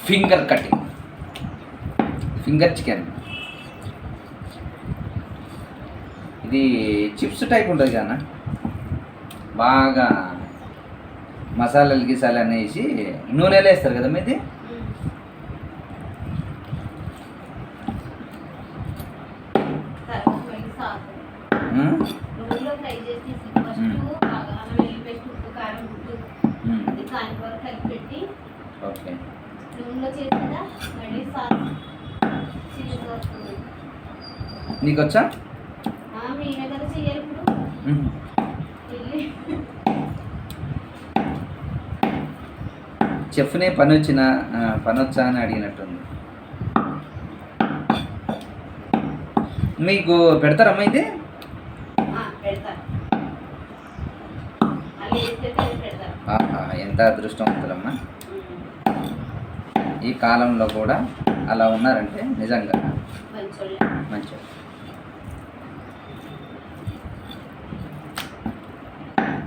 Finger cutting, finger chicken. ఇది chips type ఉంటుంది కదా, బాగా మసాలాలు గిసాలు అనేసి నూనెలో వేస్తారు కదా మీది. ఓకే, నీకు వచ్చా? చెఫ్నే పని వచ్చా అని అడిగినట్టుంది. మీకు పెడతారమ్మా ఇది? ఎంత అదృష్టవంతులమ్మా, ఈ కాలంలో కూడా అలా ఉన్నారంటే నిజంగా మంచి.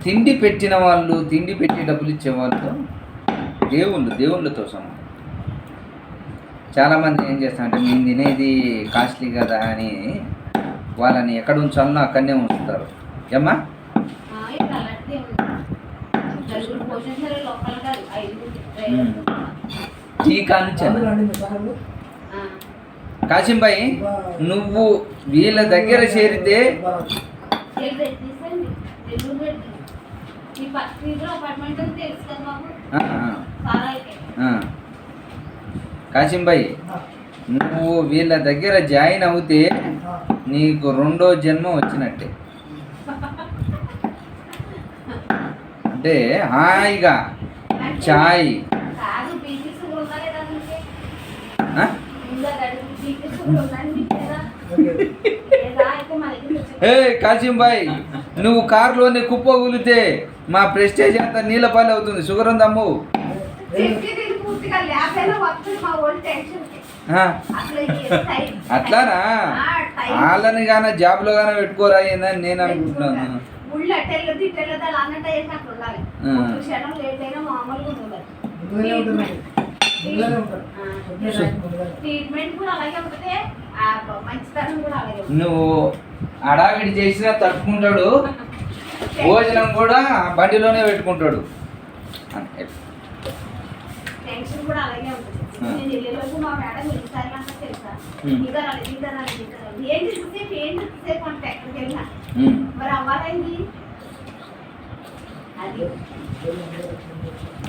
తిండి పెట్టిన వాళ్ళు, తిండి పెట్టి డబ్బులు ఇచ్చే వాళ్ళతో దేవుళ్ళతో సమానం. చాలామంది ఏం చేస్తారంటే మేము తినేది కాస్ట్లీ కదా అని వాళ్ళని ఎక్కడ ఉంచాలనో అక్కడనే ఉంచుతారు. ఏమ్మా? కాశీంబాయి, నువ్వు వీళ్ళ దగ్గర చేరితే కాశీంబాయి, నువ్వు వీళ్ళ దగ్గర జాయిన్ అవుతే నీకు 2వ జన్మ వచ్చినట్టే. అంటే హాయిగా చాయ్ కాశీంబాయి, నువ్వు కారులోనే కుప్పగూలితే మా ప్రెస్టేజ్ అంతా నీళ్ళపాలు అవుతుంది. షుగర్ ఉందమ్ము. అట్లానా? వాళ్ళని కానీ జాబ్లో కానీ పెట్టుకోరా ఏందని నేను అనుకుంటున్నాను. నువ్వు అడావిడి చేసినా తట్టుకుంటాడు, భోజనం కూడా బండిలోనే పెట్టుకుంటాడు.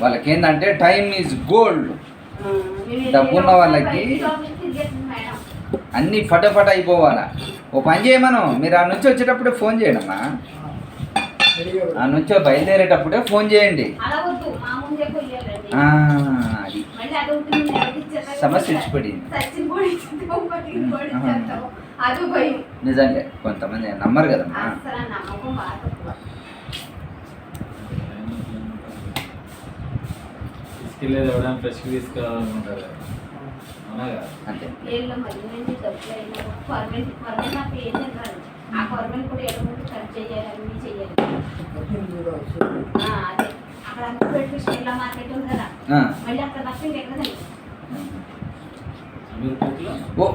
వాళ్ళకి ఏంటంటే టైం ఈజ్ గోల్డ్. డబ్బున్న వాళ్ళకి అన్నీ ఫటాఫట అయిపోవాలా. ఓ పని చేయమను, మీరు ఆ నుంచి వచ్చేటప్పుడే ఫోన్ చేయడమ్మా, ఆ నుంచి బయలుదేరేటప్పుడే ఫోన్ చేయండి. అది సమస్య వచ్చిపడింది. నిజంగా కొంతమంది నమ్మరు కదమ్మా. అంతే.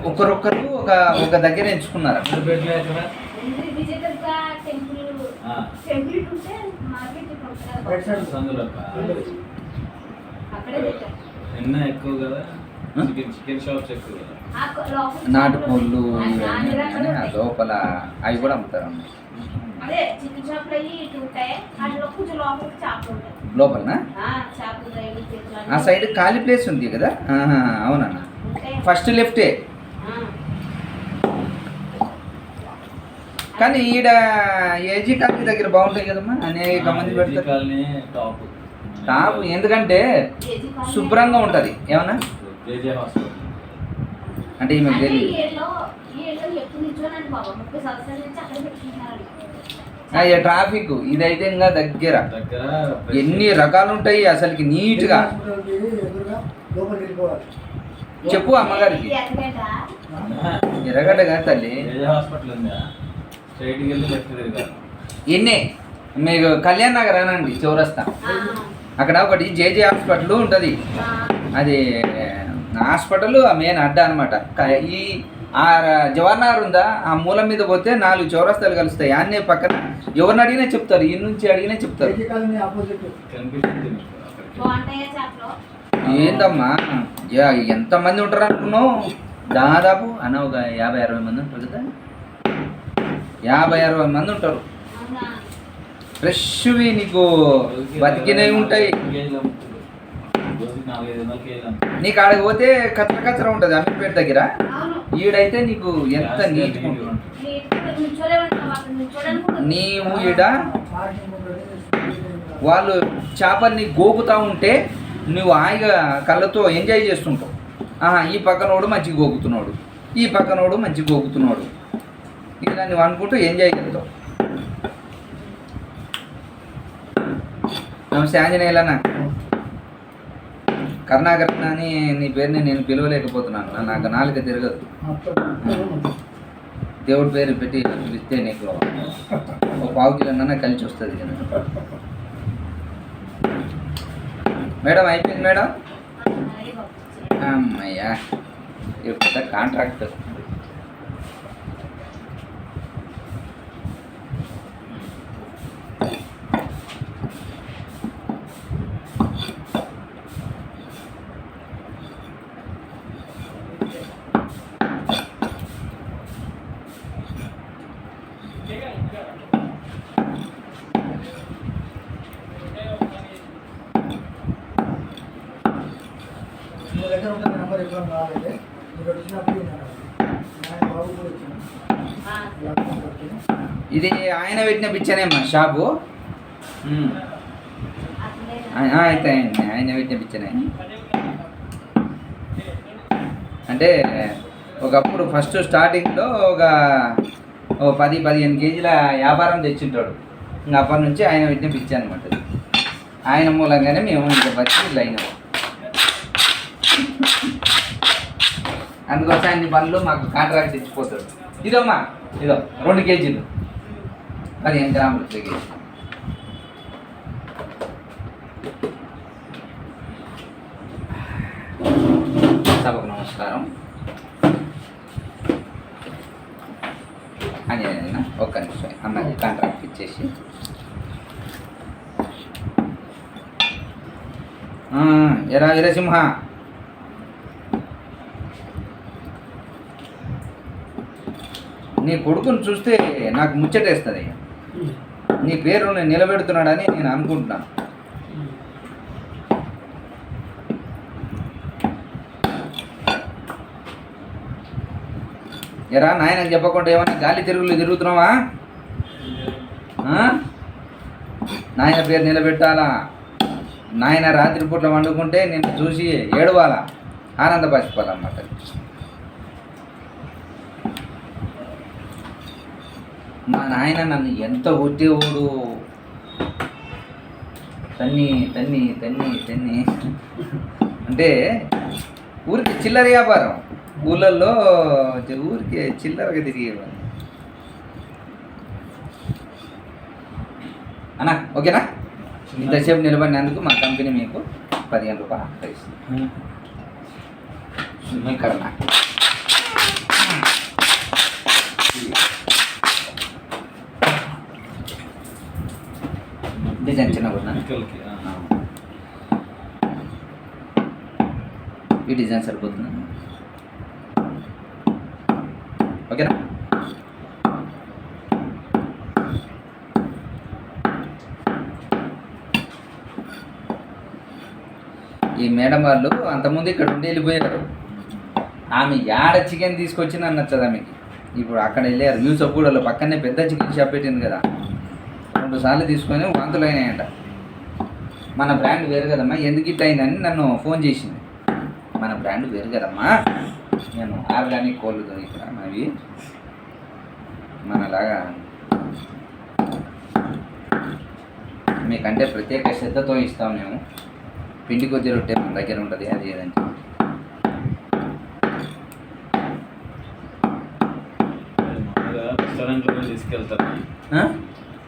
ఒకరొకరు ఒక దగ్గర ఎంచుకున్నారా? ఎక్కువ కదా, చికెన్ షాప్స్ ఎక్కువ కదా, నాటుకోళ్ళు లోపల అవి కూడా అమ్ముతారు. లోపలనా? ఆ సైడ్ ఖాళీ ప్లేస్ ఉంది కదా. అవునన్నా, ఫస్ట్ లెఫ్టే. కానీ ఈడ ఏజీ కాలనీ దగ్గర బాగుంటాయి కదమ్మా, అనేక మంది పెడతారు. టాప్ ఎందుకంటే శుభ్రంగా ఉంటుంది. ఏమన్నా అంటే ఈమె ట్రాఫిక్ ఇదైతే ఇంకా దగ్గర ఎన్ని రకాలు ఉంటాయి అసలుకి నీట్గా. చెప్పు అమ్మగారికి. ఎర్రగడ్డ కాదు తల్లి, హాస్పిటల్ ఉందా? ఎన్నే మీకు కళ్యాణ్ నగర్ అనండి చౌరస్తా. అక్కడ ఒకటి జేజే హాస్పిటల్ ఉంటుంది. అది హాస్పిటల్ మెయిన్ అడ్డా అనమాట. ఈ ఆ జవహర్ నగర్ ఉందా, ఆ మూలం మీద పోతే 4 చౌరస్తాలు కలుస్తాయి. అన్నీ పక్కన ఎవరిని అడిగినా చెప్తారు, ఈ నుంచి అడిగినా చెప్తారు. ఏందమ్మా ఎంతమంది ఉంటారు అనుకున్నావు? దాదాపు అన్న ఒక 50-60 మంది ఉంటారు కదా. 50-60 మంది ఉంటారు. ఫ్రెష్వి నీకు బతికినవి ఉంటాయి. నీకు ఆడకి పోతే కచ్చర కచ్చర ఉంటుంది అమీర్పేట దగ్గర. ఈడైతే నీకు ఎంత నీట్గా ఉంటుంది. నీవు ఈడ వాళ్ళు చేపల్ని గోకుతూ ఉంటే నువ్వు హాయిగా కళ్ళతో ఎంజాయ్ చేస్తుంటావు. ఈ పక్కనోడు మంచిగా గోకుతున్నాడు, ఈ పక్కనోడు మంచిగా గోకుతున్నాడు, ఇలా నువ్వు అనుకుంటూ ఎంజాయ్ చేస్తావు. నమస్తే ఆంజనేయులన్నా. కరుణాకరణ అని నీ పేరుని నేను పిలవలేకపోతున్నాను, నాకు నాలుక తిరగదు. దేవుడి పేరు పెట్టి పిలిస్తే నీకు ఒక 1/4 కిలో కలిసి వస్తుంది కదా. మేడం అయిపోయింది మేడం. అమ్మయ్యా ఇది పెద్ద కాంట్రాక్ట్. ఇది ఆయన పెట్టిన పిచ్చనేమ్మా షాపు. అయితే ఆయన పెట్టిన పిచ్చనే. అంటే ఒకప్పుడు ఫస్ట్ స్టార్టింగ్లో ఒక 10-15 కేజీల వ్యాపారం తెచ్చింటాడు. ఇంకా అప్పటి నుంచి ఆయన పెట్టిన పిచ్చ అనమాట. ఆయన మూలంగానే మేము ఇంకా బతికి ఇల్లు అయినాము. అందుకోసం అన్ని పనులు మాకు కాంట్రాక్ట్ ఇచ్చిపోతాడు. ఇదమ్మా ఇదో 2 కేజీలు 15 గ్రాములు కేజీ. సభకు నమస్కారం. అని ఒక్క నిమిషం అమ్మాయి కాంట్రాక్ట్ ఇచ్చేసి ఎరా వీరసింహ నీ కొడుకుని చూస్తే నాకు ముచ్చటేస్తుంది. నీ పేరు నేను నిలబెడుతున్నాడని నేను అనుకుంటున్నాను. ఎరా నాయన చెప్పకుండా ఏమన్నా గాలి తిరుగులు తిరుగుతున్నావా? నాయన పేరు నిలబెట్టాలా. నాయన రాత్రిపూట్ల వండుకుంటే నిన్ను చూసి ఏడవాలా, ఆనందపరిచిపోవాలన్నమాట. మా నాయన నన్ను ఎంత కొట్టేవాడు. తన్ని తన్ని తన్ని తన్ని అంటే ఊరికి చిల్లర వ్యాపారం. ఊళ్ళల్లో ఊరికి చిల్లరగా తిరిగేవాడు. అన్నా ఓకేనా? ఇంతసేపు నిలబడినందుకు మా కంపెనీ మీకు 15 రూపాయలు ఇస్తుంది. ఇక్కడ డిజైన్ చిన్నగా ఈ డిజైన్ సరిపోతుంది. ఓకేనా? ఈ మేడం వాళ్ళు అంతకుముందు ఇక్కడ ఉండి వెళ్ళిపోయారు. ఆమె యాడ చికెన్ తీసుకొచ్చి నన్ను నచ్చదు ఆమెకి. ఇప్పుడు అక్కడ వెళ్ళారు యూసఫ్గూడలో పక్కనే పెద్ద చికెన్ షాప్ పెట్టింది కదా. 2 సార్లు తీసుకొని వాంతులు అయినాయంట. మన బ్రాండ్ వేరు కదమ్మా, ఎందుకు ఇట్ అయిందని నన్ను ఫోన్ చేసింది. మన బ్రాండ్ వేరు కదమ్మా, నేను ఆర్గానిక్ కోళ్ళు ఇక్కడ అవి మనలాగా మీకంటే ప్రత్యేక శ్రద్ధతో ఇస్తాం మేము. పిండి కొద్ది రొట్టె మన దగ్గర ఉంటుంది, అది ఏదంటే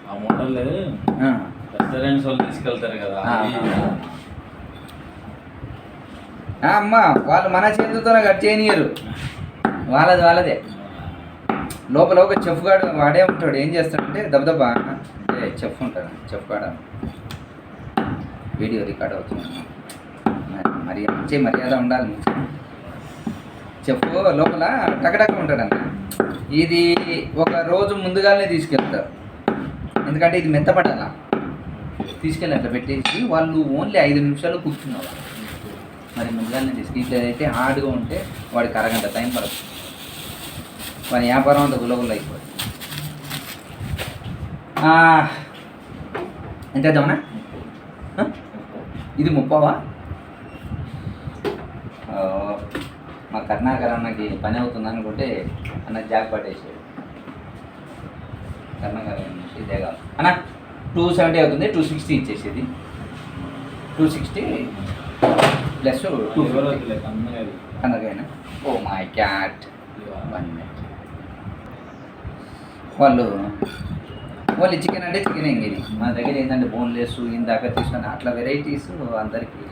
ఆ మోడల్ ఆ. రెస్టారెంట్స్ వాళ్ళు తీసుకెళ్తారు కదా ఆ, అది. అమ్మ వాళ్ళు మన చేతులతోనే కట్ చేయనియరు, వాళ్ళదే. లోపల ఒక చెఫ్ గాడు వాడే ఉంటాడు, ఏం చేస్తాడంటే దబదబా అంటే చెఫ్ ఉంటాడు, చెఫ్ గాడు వీడియో రికార్డ్ అవుతుంది, మరి మంచి మర్యాద ఉండాలి మీకు. చెఫ్ లోపల టకటక ఉంటాడన్న, ఇది ఒక రోజు ముందుగానే తీసుకెళ్తారు, ఎందుకంటే ఇది మెత్తపడాల. తీసుకెళ్ళి అట్లా పెట్టేసి వాళ్ళు ఓన్లీ 5 నిమిషాలు కూర్చున్నారు. మరి ముందుగానే తీసుకెళ్ళి అయితే హార్డ్గా ఉంటే వాడికి అరగంట టైం పడుతుంది, వాడి వ్యాపారం అంతా గులగుల అయిపోతుంది. ఎంత వేద్దామన్నా? ఇది 30వా? మా కర్ణాకర్ అన్నకి పని అవుతుంది అనుకుంటే అన్న జాక్ పట్టేసాడు. కర్ణాకర్ ఇదే కాదు అన్న, 270 అవుతుంది, 260 ఇచ్చేసేది. 260 ప్లస్ 250 కన్నకైనా. Oh my cat. 1 minute. వాళ్ళు చికెన్ అంటే చికెన్ ఎంగిది, మన దగ్గర ఏంటంటే బోన్లెస్ ఇందాక తీసుకొని అట్లా వెరైటీస్ అందరికీ.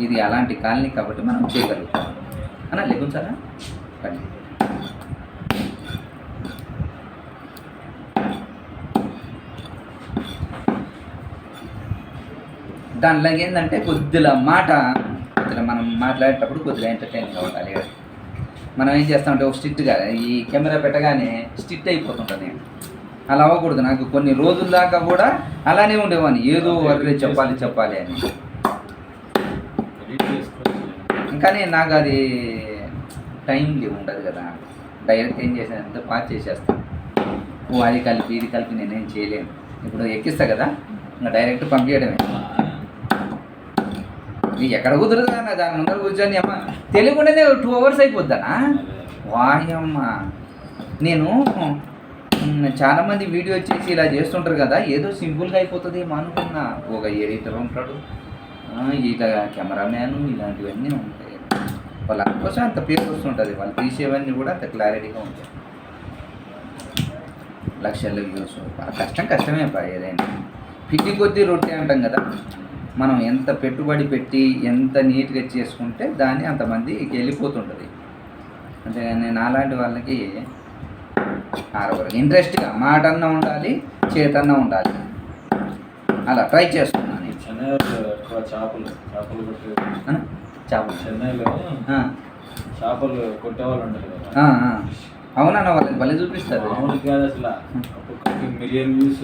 ఇది అలాంటి కాలనీ కాబట్టి మనం చేయగలుగుతాం అన్న. లేకుంటారా కానీ దాంట్లో ఏంటంటే కొద్దిగా మనం మాట్లాడేటప్పుడు కొద్దిగా ఎంటర్టైన్గా ఉండాలి. మనం ఏం చేస్తామంటే ఒక స్ట్రిక్ట్గా ఈ కెమెరా పెట్టగానే స్ట్రిక్ట్ అయిపోతుంటుంది. అలా అవ్వకూడదు. నాకు కొన్ని రోజుల దాకా కూడా అలానే ఉండేవాడిని, ఏదో వదిలే చెప్పాలి అని. కానీ నాకు అది టైం ఉండదు కదా, డైరెక్ట్ ఏం చేశానంటే పాస్ చేసేస్తాను. ఓ అది కలిపి ఇది కలిపి నేనేం చేయలేను. ఇప్పుడు ఎక్కిస్తా కదా, ఇంకా డైరెక్ట్ పంపించడమే. ఇది ఎక్కడ కుదరదు అన్న, దాని ముందర కూర్చొని అమ్మ తెలియకుండానే 2 hours అయిపోద్దానా? వాయమ్మ. నేను చాలామంది వీడియో వచ్చేసి ఇలా చేస్తుంటారు కదా, ఏదో సింపుల్గా అయిపోతుంది ఏమో అనుకున్నా. ఒక ఎడిటర్ ఉంటాడు, ఇట్లా కెమెరామ్యాను, ఇలాంటివన్నీ ఉంటాయి. వాళ్ళ అందుకోసం అంత పేరు వస్తుంటుంది, వాళ్ళు తీసేవన్నీ కూడా అంత క్లారిటీగా ఉంటాయి. లక్షల్లో వ్యూస్ కష్టమే పా. ఏదైనా పిట్టి కొద్దీ రొట్టె అంటాం కదా, మనం ఎంత పెట్టుబడి పెట్టి ఎంత నీట్గా చేసుకుంటే దాన్ని అంతమందికి వెళ్ళిపోతుంటుంది. అంటే నేను అలాంటి వాళ్ళకి ఇంట్రెస్ట్గా మాటన్నా ఉండాలి, చేతన్నా ఉండాలి, అలా ట్రై చేస్తున్నాను. చెన్నైలో చేపలు కొట్టేవాళ్ళు ఉంటారు కదా, అవునన్న, వాళ్ళకి భలే చూపిస్తారు. మామూలు కాదు అసలు, ఒక్కొక్కరికి మిలియన్ వ్యూస్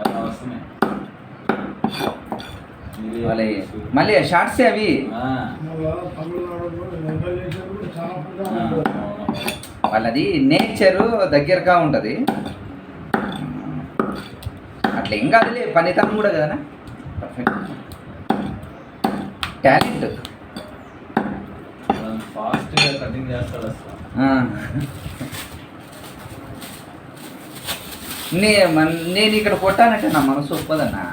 అలా వస్తున్నాయి. మళ్ళీ షార్ట్స్ అవి వాళ్ళది నేచరు దగ్గరగా ఉంటుంది. అట్లా ఏం కాదులే, పనితనం కూడా కదా, పర్ఫెక్ట్ టాలెంట్. ఫాస్ట్గా కటింగ్ చేస్తాడు అసలు. నేను ఇక్కడ కొట్టానంటే నా మనసు ఒప్పదన్నా.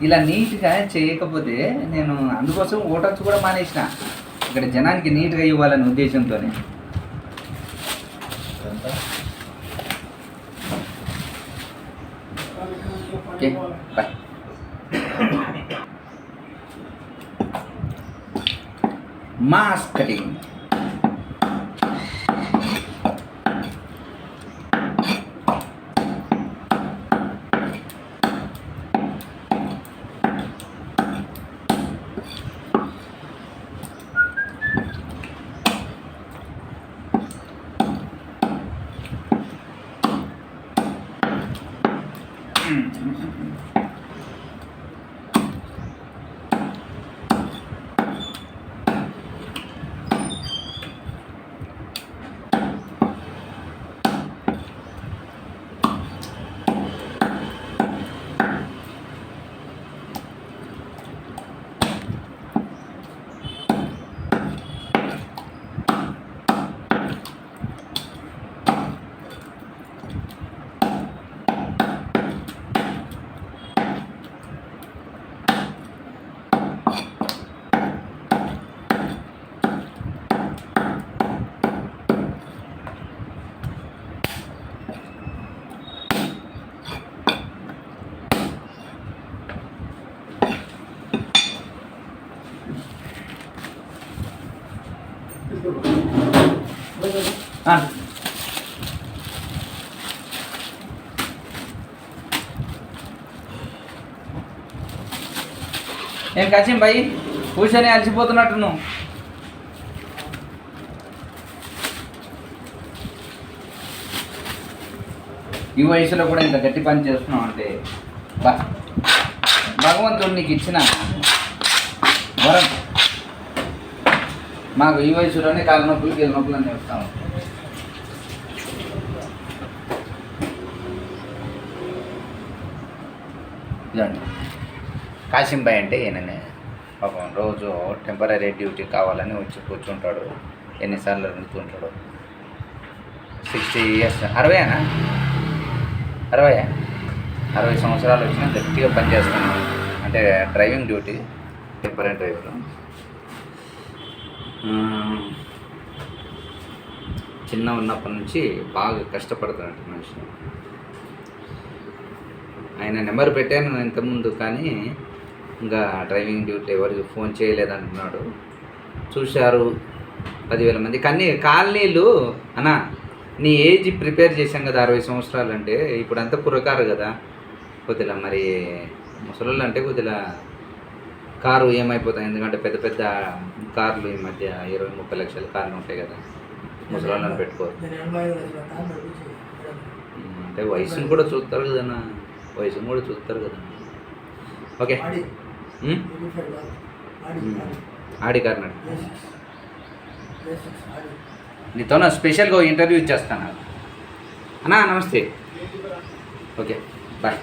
ఇలా నీట్గా చేయకపోతే నేను అందుకోసం ఓటర్స్ కూడా మానేసిన, ఇక్కడ జనానికి నీట్గా ఇవ్వాలనే ఉద్దేశంతోనే. Okay bye. Mass cutting. ఏం కచ్చిం భయ్ కూర్చొని అలసిపోతున్నట్టు నువ్వు. ఈ వయసులో కూడా ఇంత గట్టి పని చేస్తున్నావు అంటే భగవంతుడు నీకు ఇచ్చిన వరం. మాకు ఈ వయసులోనే కాళ్ళ నొప్పులు కీళ్ళ నొప్పులు అన్నీ వస్తాము. ఇదండి కాశీంబాయ్ అంటే ఈయననే పాపం రోజు టెంపరీ డ్యూటీ కావాలని వచ్చి కూర్చుంటాడు. ఎన్నిసార్లు అడుగుతుంటాడు. 60 years 60 60 సంవత్సరాలు వచ్చినా గట్టిగా పనిచేస్తాను. అంటే డ్రైవింగ్ డ్యూటీ, టెంపరీ డ్రైవర్. చిన్న ఉన్నప్పటి నుంచి బాగా కష్టపడుతున్నాడు మనిషి. ఆయన నెంబర్ పెట్టాను ఇంతకుముందు, కానీ ఇంకా డ్రైవింగ్ డ్యూటీ ఎవరికి ఫోన్ చేయలేదంటున్నాడు. చూశారు 10,000 మంది. కానీ కాలనీలు అన్న నీ ఏజ్ ప్రిపేర్ చేశాం కదా 60 సంవత్సరాలు అంటే ఇప్పుడంతా కుర్రకారు కదా. కొద్దిగా మరి ముసలోళ్ళు అంటే కొద్దిగా కారు ఏమైపోతాయి. ఎందుకంటే పెద్ద పెద్ద కార్లు ఈ మధ్య 20-30 లక్షల కార్లు ఉంటాయి కదా, ముసలోళ్ళని పెట్టుకోరు. అంటే వయసును కూడా చూస్తారు కదన్నా, వయసును కూడా చూస్తారు కదా. ఓకే ఆడి కార్ నడు. నీతో స్పెషల్గా ఇంటర్వ్యూ ఇచ్చేస్తాను అన్నా. నమస్తే. Okay bye.